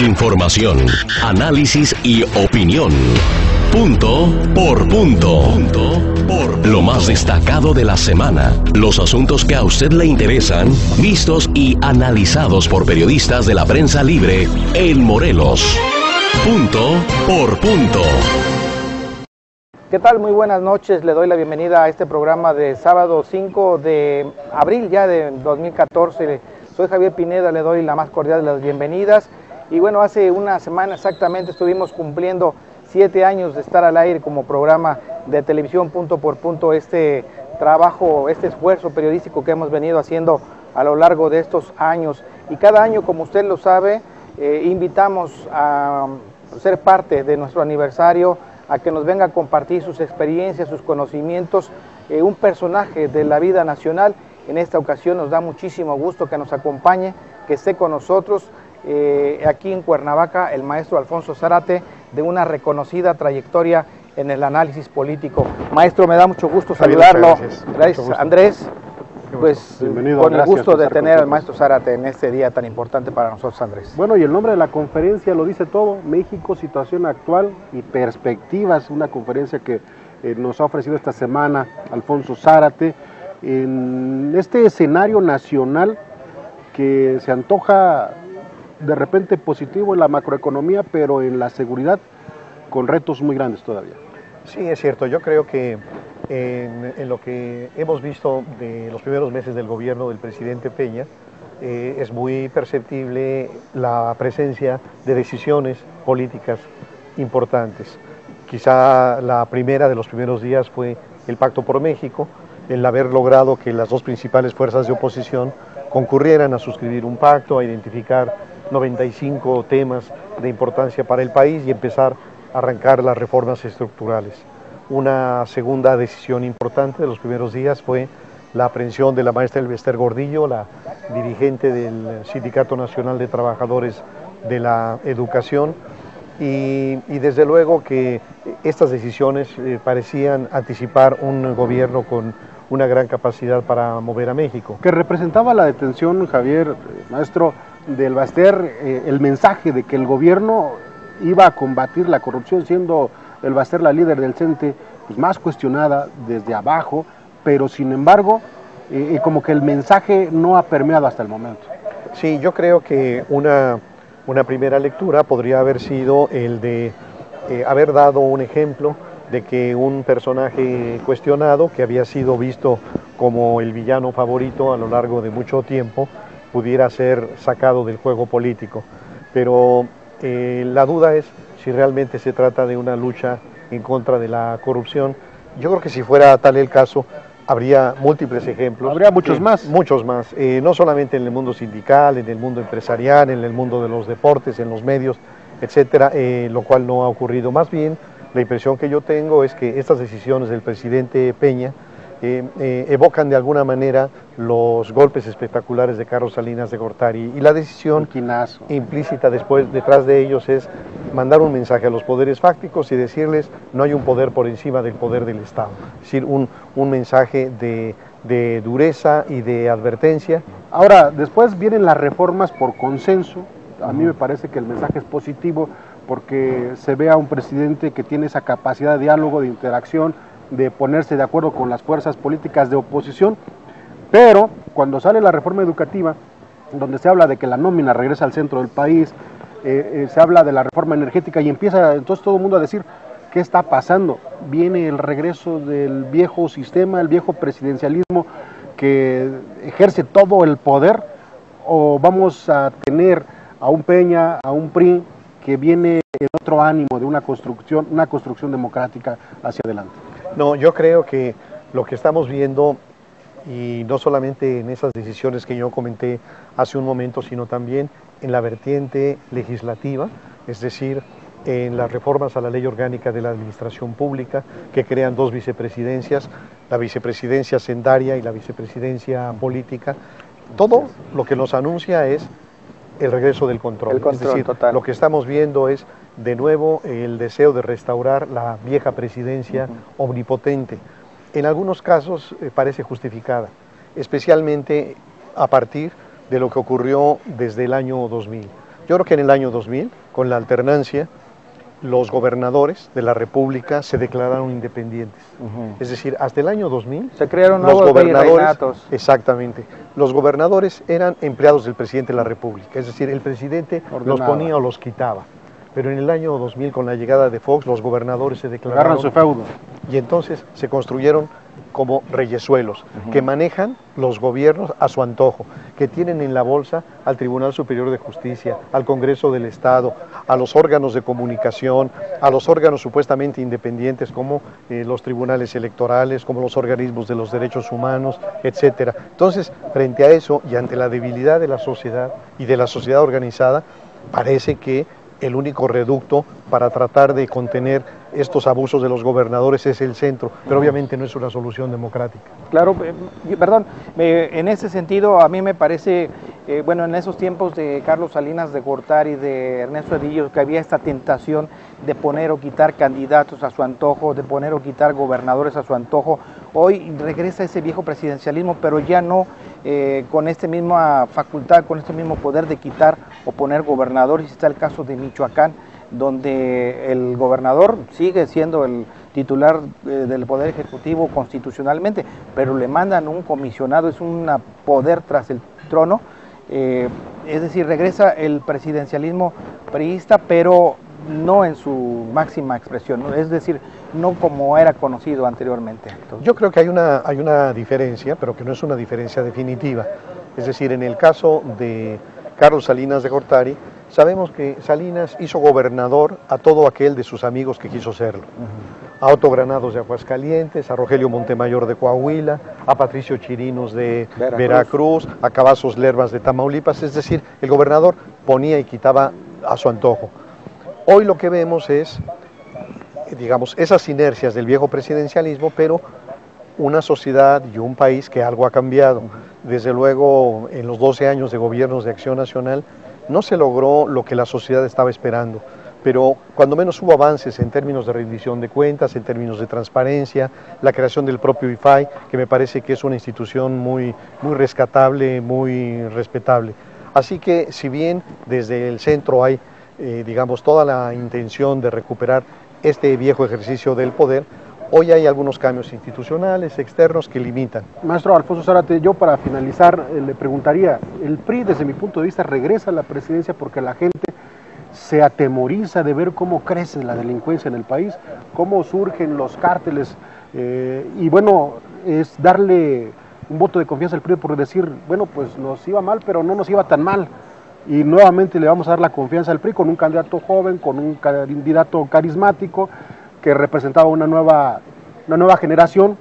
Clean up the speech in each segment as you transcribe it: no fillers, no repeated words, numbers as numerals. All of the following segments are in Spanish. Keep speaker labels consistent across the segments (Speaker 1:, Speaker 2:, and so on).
Speaker 1: Información, análisis y opinión. Punto por punto. Lo más destacado de la semana. Los asuntos que a usted le interesan, vistos y analizados por periodistas de la prensa libre en Morelos. Punto por punto.
Speaker 2: ¿Qué tal? Muy buenas noches. Le doy la bienvenida a este programa de sábado 5 de abril ya de 2014. Soy Javier Pineda, le doy la más cordial de las bienvenidas. Y bueno, hace una semana exactamente estuvimos cumpliendo 7 años de estar al aire como programa de televisión punto por punto. Este trabajo, este esfuerzo periodístico que hemos venido haciendo a lo largo de estos años. Y cada año, como usted lo sabe, invitamos a ser parte de nuestro aniversario, a que nos venga a compartir sus experiencias, sus conocimientos, un personaje de la vida nacional. En esta ocasión nos da muchísimo gusto que nos acompañe, que esté con nosotros aquí en Cuernavaca el maestro Alfonso Zárate, de una reconocida trayectoria en el análisis político. Maestro, me da mucho gusto saludarlo. Gracias, Andrés. Pues
Speaker 3: bienvenido,
Speaker 2: con el gusto de tener al maestro Zárate en este día tan importante para nosotros, Andrés.
Speaker 3: Bueno, y el nombre de la conferencia lo dice todo: México, situación actual y perspectivas. Una conferencia que nos ha ofrecido esta semana Alfonso Zárate en este escenario nacional que se antoja de repente positivo en la macroeconomía, pero en la seguridad con retos muy grandes todavía.
Speaker 4: Sí, es cierto. Yo creo que en lo que hemos visto de los primeros meses del gobierno del presidente Peña, es muy perceptible la presencia de decisiones políticas importantes. Quizá la primera de los primeros días fue el Pacto por México, el haber logrado que las dos principales fuerzas de oposición concurrieran a suscribir un pacto, a identificar 95 temas de importancia para el país y empezar a arrancar las reformas estructurales. Una segunda decisión importante de los primeros días fue la aprehensión de la maestra Elbester Gordillo, la dirigente del Sindicato Nacional de Trabajadores de la Educación, y desde luego que estas decisiones parecían anticipar un gobierno con una gran capacidad para mover a México.
Speaker 3: Que representaba la detención, Javier, maestro, de Elbester, el mensaje de que el gobierno iba a combatir la corrupción, siendo Elbester la líder del CENTE, pues más cuestionada desde abajo, pero sin embargo, como que el mensaje no ha permeado hasta el momento.
Speaker 4: Sí, yo creo que una primera lectura podría haber sido el de haber dado un ejemplo de que un personaje cuestionado, que había sido visto como el villano favorito a lo largo de mucho tiempo, pudiera ser sacado del juego político. Pero la duda es si realmente se trata de una lucha en contra de la corrupción. Yo creo que si fuera tal el caso, habría múltiples ejemplos.
Speaker 3: Habría muchos más.
Speaker 4: Muchos más, no solamente en el mundo sindical, en el mundo empresarial, en el mundo de los deportes, en los medios, etcétera, lo cual no ha ocurrido. Más bien, la impresión que yo tengo es que estas decisiones del presidente Peña evocan de alguna manera los golpes espectaculares de Carlos Salinas de Gortari, y la decisión implícita detrás de ellos es mandar un mensaje a los poderes fácticos y decirles: no hay un poder por encima del poder del Estado. Es decir, un mensaje de dureza y de advertencia.
Speaker 3: Ahora, después vienen las reformas por consenso. A mí me parece que el mensaje es positivo porque se ve a un presidente que tiene esa capacidad de diálogo, de interacción, de ponerse de acuerdo con las fuerzas políticas de oposición, pero cuando sale la reforma educativa, donde se habla de que la nómina regresa al centro del país, se habla de la reforma energética y empieza entonces todo el mundo a decir: ¿qué está pasando? Viene el regreso del viejo sistema, el viejo presidencialismo que ejerce todo el poder, o vamos a tener a un Peña, a un PRI que viene en otro ánimo de una construcción democrática hacia adelante.
Speaker 4: No, yo creo que lo que estamos viendo, y no solamente en esas decisiones que yo comenté hace un momento, sino también en la vertiente legislativa, es decir, en las reformas a la ley orgánica de la administración pública, que crean dos vicepresidencias, la vicepresidencia hacendaria y la vicepresidencia política. Todo lo que nos anuncia es el regreso del control. Es decir, total. Lo que estamos viendo es de nuevo el deseo de restaurar la vieja presidencia omnipotente. En algunos casos parece justificada, especialmente a partir de lo que ocurrió desde el año 2000. Yo creo que en el año 2000, con la alternancia, los gobernadores de la República se declararon independientes. Es decir, hasta el año 2000
Speaker 2: se crearon
Speaker 4: los
Speaker 2: nuevos
Speaker 4: gobernadores,
Speaker 2: virreinatos.
Speaker 4: exactamente, los gobernadores eran empleados del presidente de la República, es decir, el presidente los ponía o los quitaba. Pero en el año 2000, con la llegada de Fox, los gobernadores se declararon
Speaker 3: Agarran su feudo.
Speaker 4: y entonces se construyeron como reyesuelos, que manejan los gobiernos a su antojo, que tienen en la bolsa al Tribunal Superior de Justicia, al Congreso del Estado, a los órganos de comunicación, a los órganos supuestamente independientes como los tribunales electorales, como los organismos de los derechos humanos, etcétera. Entonces, frente a eso y ante la debilidad de la sociedad y de la sociedad organizada, parece que el único reducto para tratar de contener estos abusos de los gobernadores es el centro, pero obviamente no es una solución democrática.
Speaker 2: Claro, perdón, en ese sentido a mí me parece, bueno, en esos tiempos de Carlos Salinas de Gortari, de Ernesto Zedillo, que había esta tentación de poner o quitar candidatos a su antojo, de poner o quitar gobernadores a su antojo. Hoy regresa ese viejo presidencialismo, pero ya no con esta misma facultad, con este mismo poder de quitar o poner gobernadores. Está el caso de Michoacán, donde el gobernador sigue siendo el titular del Poder Ejecutivo constitucionalmente, pero le mandan un comisionado, es un poder tras el trono, es decir, regresa el presidencialismo priista, pero no en su máxima expresión, ¿no? Es decir, no como era conocido anteriormente. Entonces,
Speaker 4: yo creo que hay una diferencia, pero que no es una diferencia definitiva. Es decir, en el caso de Carlos Salinas de Gortari, sabemos que Salinas hizo gobernador a todo aquel de sus amigos que quiso serlo. A Otto Granados de Aguascalientes, a Rogelio Montemayor de Coahuila, a Patricio Chirinos de Veracruz, a Cavazos Lermas de Tamaulipas. Es decir, el gobernador ponía y quitaba a su antojo. Hoy lo que vemos es, digamos, esas inercias del viejo presidencialismo, pero una sociedad y un país que algo ha cambiado. Desde luego, en los 12 años de gobiernos de Acción Nacional, no se logró lo que la sociedad estaba esperando, pero cuando menos hubo avances en términos de rendición de cuentas, en términos de transparencia, la creación del propio IFAI, que me parece que es una institución muy rescatable, muy respetable. Así que, si bien desde el centro hay, digamos, toda la intención de recuperar este viejo ejercicio del poder, hoy hay algunos cambios institucionales, externos, que limitan.
Speaker 3: Maestro Alfonso Zárate, yo para finalizar le preguntaría, el PRI desde mi punto de vista regresa a la presidencia porque la gente se atemoriza de ver cómo crece la delincuencia en el país, cómo surgen los cárteles, y bueno, es darle un voto de confianza al PRI por decir, bueno, pues nos iba mal, pero no nos iba tan mal. Y nuevamente le vamos a dar la confianza al PRI con un candidato joven, con un candidato carismático, que representaba una nueva generación,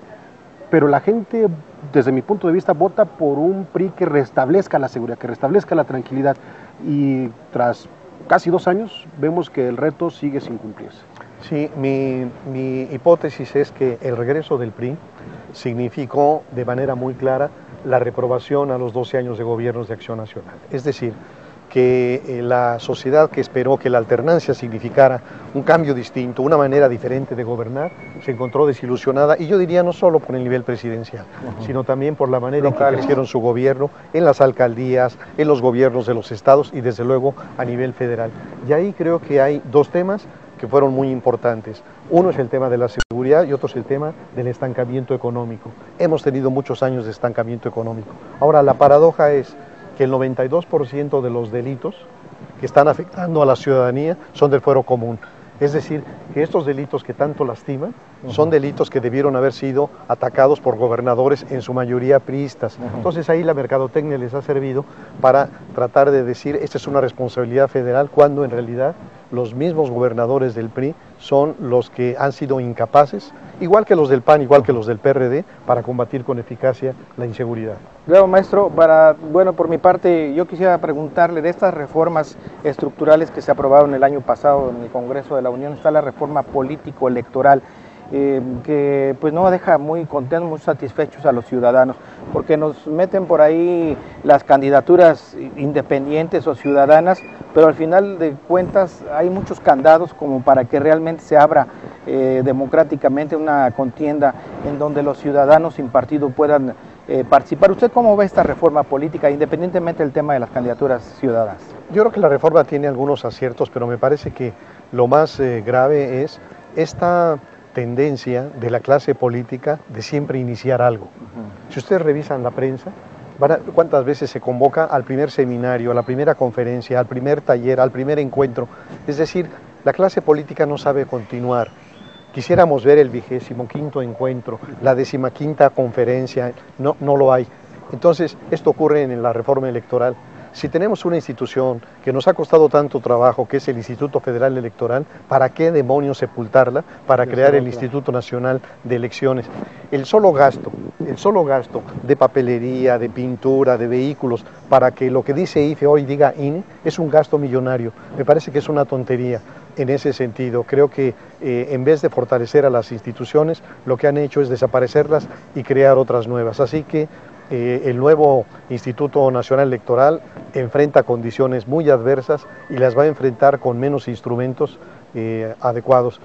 Speaker 3: pero la gente, desde mi punto de vista, vota por un PRI que restablezca la seguridad, que restablezca la tranquilidad, y tras casi 2 años vemos que el reto sigue sin cumplirse.
Speaker 4: Sí, mi hipótesis es que el regreso del PRI significó de manera muy clara la reprobación a los 12 años de gobiernos de Acción Nacional. Es decir, que la sociedad que esperó que la alternancia significara un cambio distinto, una manera diferente de gobernar, se encontró desilusionada, y yo diría no solo por el nivel presidencial, sino también por la manera en que crecieron su gobierno en las alcaldías, en los gobiernos de los estados y desde luego a nivel federal. Y ahí creo que hay 2 temas que fueron muy importantes. Uno es el tema de la seguridad y otro es el tema del estancamiento económico. Hemos tenido muchos años de estancamiento económico. Ahora, la paradoja es que el 92% de los delitos que están afectando a la ciudadanía son del fuero común. Es decir, que estos delitos que tanto lastiman son delitos que debieron haber sido atacados por gobernadores, en su mayoría priistas. Entonces ahí la mercadotecnia les ha servido para tratar de decir esta es una responsabilidad federal, cuando en realidad los mismos gobernadores del PRI son los que han sido incapaces, igual que los del PAN, igual que los del PRD, para combatir con eficacia la inseguridad.
Speaker 2: Claro, maestro, bueno, por mi parte, yo quisiera preguntarle de estas reformas estructurales que se aprobaron el año pasado en el Congreso de la Unión. Está la reforma político-electoral, que pues no deja muy contentos, muy satisfechos a los ciudadanos, porque nos meten por ahí las candidaturas independientes o ciudadanas, pero al final de cuentas hay muchos candados como para que realmente se abra democráticamente una contienda en donde los ciudadanos sin partido puedan participar. ¿Usted cómo ve esta reforma política, independientemente del tema de las candidaturas ciudadanas?
Speaker 4: Yo creo que la reforma tiene algunos aciertos, pero me parece que lo más grave es esta tendencia de la clase política de siempre iniciar algo. Si ustedes revisan la prensa, cuántas veces se convoca al primer seminario, a la primera conferencia, al primer taller, al primer encuentro. Es decir, la clase política no sabe continuar. Quisiéramos ver el 25º encuentro, la 15ª conferencia, no lo hay. Entonces, esto ocurre en la reforma electoral. Si tenemos una institución que nos ha costado tanto trabajo, que es el Instituto Federal Electoral, ¿para qué demonios sepultarla? Para crear el Instituto Nacional de Elecciones. El solo gasto de papelería, de pintura, de vehículos, para que lo que dice IFE hoy diga INE, es un gasto millonario. Me parece que es una tontería en ese sentido. Creo que en vez de fortalecer a las instituciones, lo que han hecho es desaparecerlas y crear otras nuevas. Así que el nuevo Instituto Nacional Electoral enfrenta condiciones muy adversas y las va a enfrentar con menos instrumentos adecuados.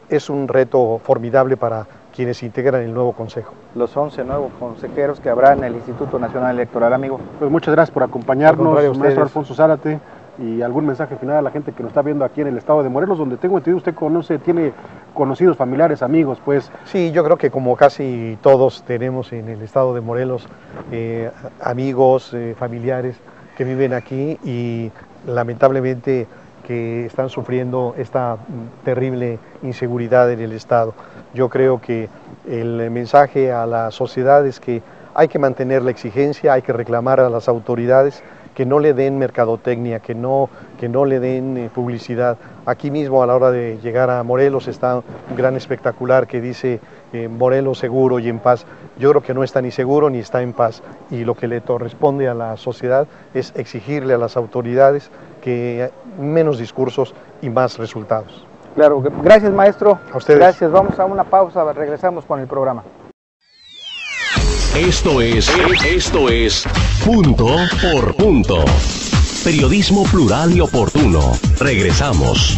Speaker 4: Es un reto formidable para quienes integran el nuevo Consejo.
Speaker 2: Los 11 nuevos consejeros que habrá en el Instituto Nacional Electoral, amigo.
Speaker 3: Pues muchas gracias por acompañarnos, maestro Alfonso Zárate. Y algún mensaje final a la gente que nos está viendo aquí en el estado de Morelos, donde tengo entendido usted tiene conocidos, familiares, amigos, pues.
Speaker 4: Sí, yo creo que como casi todos tenemos en el estado de Morelos amigos, familiares que viven aquí y lamentablemente que están sufriendo esta terrible inseguridad en el estado. Yo creo que el mensaje a la sociedad es que hay que mantener la exigencia, hay que reclamar a las autoridades que no le den mercadotecnia, que no le den publicidad. Aquí mismo a la hora de llegar a Morelos está un gran espectacular que dice Morelos seguro y en paz. Yo creo que no está ni seguro ni está en paz y lo que le corresponde a la sociedad es exigirle a las autoridades que menos discursos y más resultados.
Speaker 2: Claro, gracias maestro.
Speaker 4: A ustedes.
Speaker 2: Gracias, vamos a una pausa, regresamos con el programa.
Speaker 1: Esto es Punto por Punto. Periodismo plural y oportuno. Regresamos.